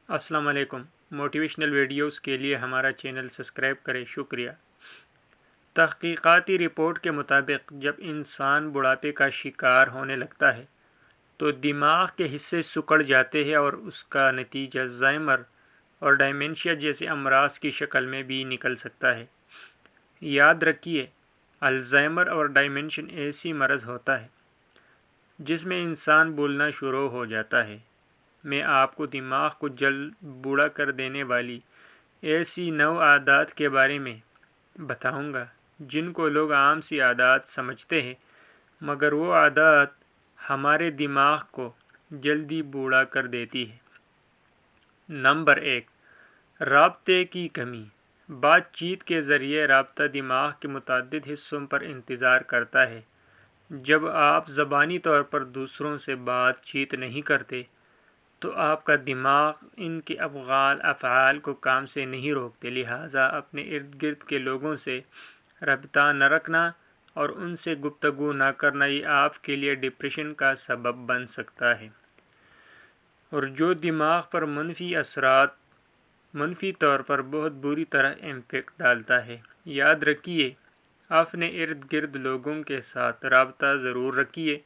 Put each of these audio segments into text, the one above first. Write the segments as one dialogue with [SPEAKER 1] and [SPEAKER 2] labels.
[SPEAKER 1] السلام علیکم۔ Motivational videos کے لیے ہمارا چینل سبسکرائب کریں، شکریہ۔ تحقیقاتی رپورٹ کے مطابق جب انسان بڑھاپے کا شکار ہونے لگتا ہے تو دماغ کے حصے سکڑ جاتے ہیں اور اس کا نتیجہ الزائمر اور ڈیمنشیا جیسے امراض کی شکل میں بھی نکل سکتا ہے۔ یاد رکھیے، الزائمر اور ڈیمنشیا ایسی مرض ہوتا ہے جس میں انسان بولنا شروع ہو جاتا ہے۔ میں آپ کو دماغ کو جلد بوڑھا کر دینے والی ایسی 9 عادات کے بارے میں بتاؤں گا جن کو لوگ عام سی عادات سمجھتے ہیں، مگر وہ عادات ہمارے دماغ کو جلدی بوڑھا کر دیتی ہے۔ نمبر 1، رابطے کی کمی۔ بات چیت کے ذریعے رابطہ دماغ کے متعدد حصوں پر انحصار کرتا ہے۔ جب آپ زبانی طور پر دوسروں سے بات چیت نہیں کرتے تو آپ کا دماغ ان کے افعال کو کام سے نہیں روکتے، لہٰذا اپنے ارد گرد کے لوگوں سے رابطہ نہ رکھنا اور ان سے گفتگو نہ کرنا یہ آپ کے لیے ڈپریشن کا سبب بن سکتا ہے، اور جو دماغ پر منفی طور پر بہت بری طرح امپیکٹ ڈالتا ہے۔ یاد رکھیے، اپنے ارد گرد لوگوں کے ساتھ رابطہ ضرور رکھیے،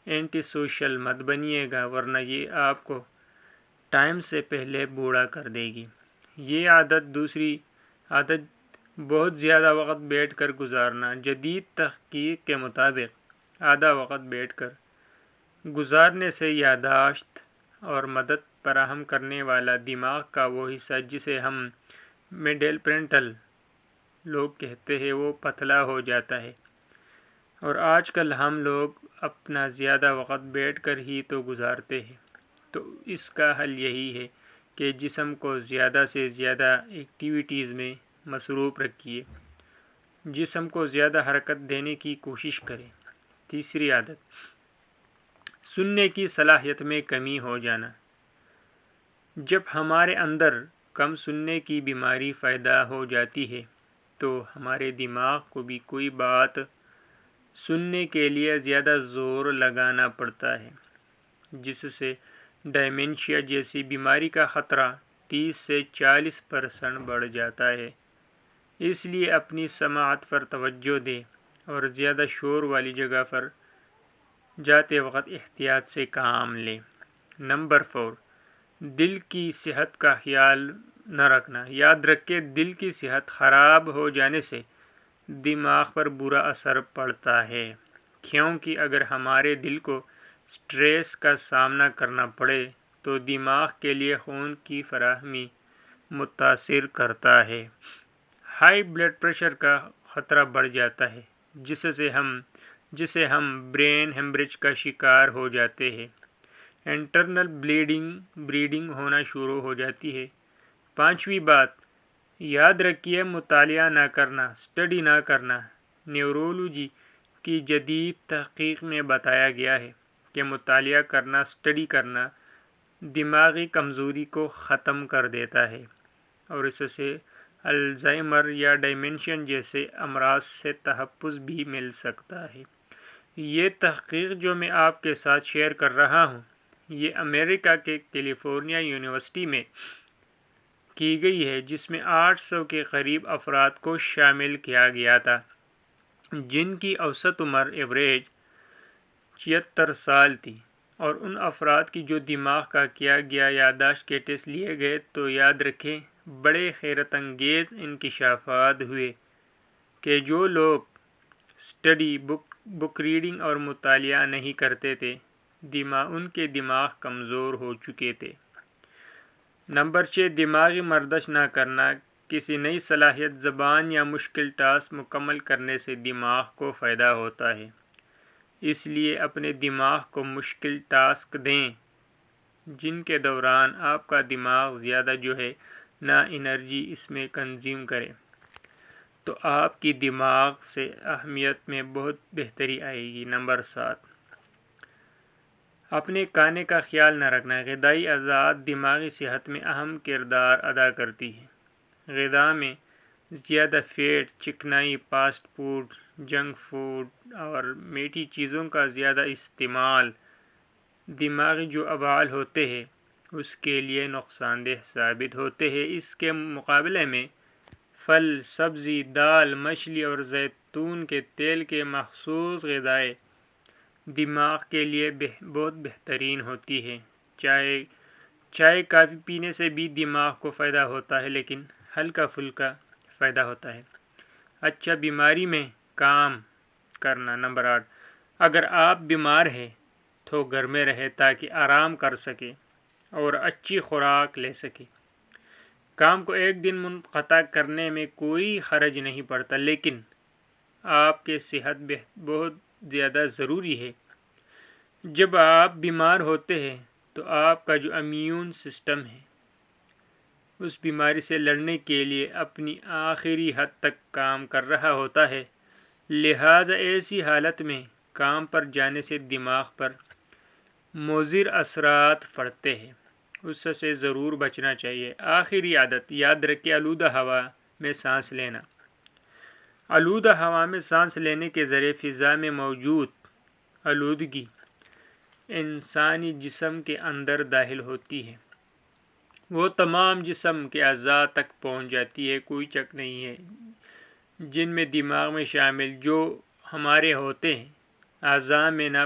[SPEAKER 1] اینٹی سوشل مت بنیے گا ورنہ یہ آپ کو ٹائم سے پہلے بوڑھا کر دے گی۔ دوسری عادت بہت زیادہ وقت بیٹھ کر گزارنا۔ جدید تحقیق کے مطابق آدھا وقت بیٹھ کر گزارنے سے یادداشت اور مدد فراہم کرنے والا دماغ کا وہ حصہ جسے ہم مڈل فرنٹل لوب کہتے ہیں وہ پتلا ہو جاتا ہے، اور آج کل ہم لوگ اپنا زیادہ وقت بیٹھ کر ہی تو گزارتے ہیں۔ تو اس کا حل یہی ہے کہ جسم کو زیادہ سے زیادہ ایکٹیویٹیز میں مصروف رکھیے، جسم کو زیادہ حرکت دینے کی کوشش کریں۔ تیسری عادت، سننے کی صلاحیت میں کمی ہو جانا۔ جب ہمارے اندر کم سننے کی بیماری پیدا ہو جاتی ہے تو ہمارے دماغ کو بھی کوئی بات سننے کے لیے زیادہ زور لگانا پڑتا ہے، جس سے ڈیمنشیا جیسی بیماری کا خطرہ 30 سے 40% بڑھ جاتا ہے۔ اس لیے اپنی سماعت پر توجہ دیں اور زیادہ شور والی جگہ پر جاتے وقت احتیاط سے کام لیں۔ نمبر 4، دل کی صحت کا خیال نہ رکھنا۔ یاد رکھیں، دل کی صحت خراب ہو جانے سے دماغ پر برا اثر پڑتا ہے، کیونکہ اگر ہمارے دل کو سٹریس کا سامنا کرنا پڑے تو دماغ کے لیے خون کی فراہمی متاثر کرتا ہے، ہائی بلڈ پریشر کا خطرہ بڑھ جاتا ہے، جسے ہم برین ہیمریج کا شکار ہو جاتے ہیں، انٹرنل بلیڈنگ ہونا شروع ہو جاتی ہے۔ 5ویں بات، یاد رکھیے، مطالعہ نہ کرنا، اسٹڈی نہ کرنا۔ نیورولوجی کی جدید تحقیق میں بتایا گیا ہے کہ مطالعہ کرنا، اسٹڈی کرنا دماغی کمزوری کو ختم کر دیتا ہے اور اس سے الزائمر یا ڈیمنشیا جیسے امراض سے تحفظ بھی مل سکتا ہے۔ یہ تحقیق جو میں آپ کے ساتھ شیئر کر رہا ہوں، یہ امریکہ کے کیلیفورنیا یونیورسٹی میں کی گئی ہے، جس میں 800 کے قریب افراد کو شامل کیا گیا تھا، جن کی اوسط عمر ایوریج 76 سال تھی، اور ان افراد کی جو دماغ کا کیا گیا یادداشت کے ٹیسٹ لیے گئے تو یاد رکھیں بڑے حیرت انگیز انکشافات ہوئے کہ جو لوگ اسٹڈی، بک ریڈنگ اور مطالعہ نہیں کرتے تھے، ان کے دماغ کمزور ہو چکے تھے۔ نمبر 6، دماغی مردش نہ کرنا۔ کسی نئی صلاحیت، زبان یا مشکل ٹاسک مکمل کرنے سے دماغ کو فائدہ ہوتا ہے، اس لیے اپنے دماغ کو مشکل ٹاسک دیں جن کے دوران آپ کا دماغ زیادہ انرجی اس میں کنزیوم کرے، تو آپ کی دماغ سے اہمیت میں بہت بہتری آئے گی۔ نمبر 7، اپنے کھانے کا خیال نہ رکھنا۔ غذائی اعضاء دماغی صحت میں اہم کردار ادا کرتی ہیں۔ غذا میں زیادہ فیٹ، چکنائی، فاسٹ فوڈ، جنک فوڈ اور میٹھی چیزوں کا زیادہ استعمال دماغی جو افعال ہوتے ہیں اس کے لیے نقصان دہ ثابت ہوتے ہیں۔ اس کے مقابلے میں پھل، سبزی، دال، مچھلی اور زیتون کے تیل کے مخصوص غذائیں دماغ کے لیے بہت بہترین ہوتی ہے۔ چائے کافی پینے سے بھی دماغ کو فائدہ ہوتا ہے، لیکن ہلکا پھلکا فائدہ ہوتا ہے۔ اچھا، بیماری میں کام کرنا۔ نمبر 8، اگر آپ بیمار ہیں تو گھر میں رہیں تاکہ آرام کر سکیں اور اچھی خوراک لے سکیں۔ کام کو ایک دن منقطع کرنے میں کوئی حرج نہیں پڑتا، لیکن آپ کی صحت بہت زیادہ ضروری ہے۔ جب آپ بیمار ہوتے ہیں تو آپ کا جو امیون سسٹم ہے اس بیماری سے لڑنے کے لیے اپنی آخری حد تک کام کر رہا ہوتا ہے، لہٰذا ایسی حالت میں کام پر جانے سے دماغ پر مضر اثرات پڑتے ہیں، اس سے ضرور بچنا چاہیے۔ آخری عادت، یاد رکھیں، آلودہ ہوا میں سانس لینا۔ آلودہ ہوا میں سانس لینے کے ذریعے فضا میں موجود آلودگی انسانی جسم کے اندر داخل ہوتی ہے۔ وہ تمام جسم کے اعضاء تک پہنچ جاتی ہے، کوئی شک نہیں ہے، جن میں دماغ میں شامل جو ہمارے ہوتے ہیں اعضاء میں نہ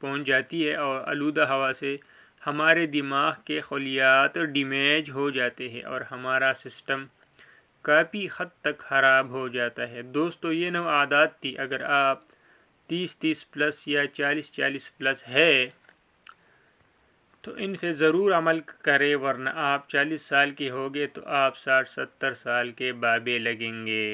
[SPEAKER 1] پہنچ جاتی ہے، اور آلودہ ہوا سے ہمارے دماغ کے خلیات ڈیمیج ہو جاتے ہیں اور ہمارا سسٹم کافی حد تک خراب ہو جاتا ہے۔ دوستو، یہ 9 عادات تھی۔ اگر آپ 30 پلس یا 40 پلس ہے تو ان پہ ضرور عمل کریں، ورنہ آپ 40 سال کے ہوگے تو آپ 60-70 سال کے بابے لگیں گے۔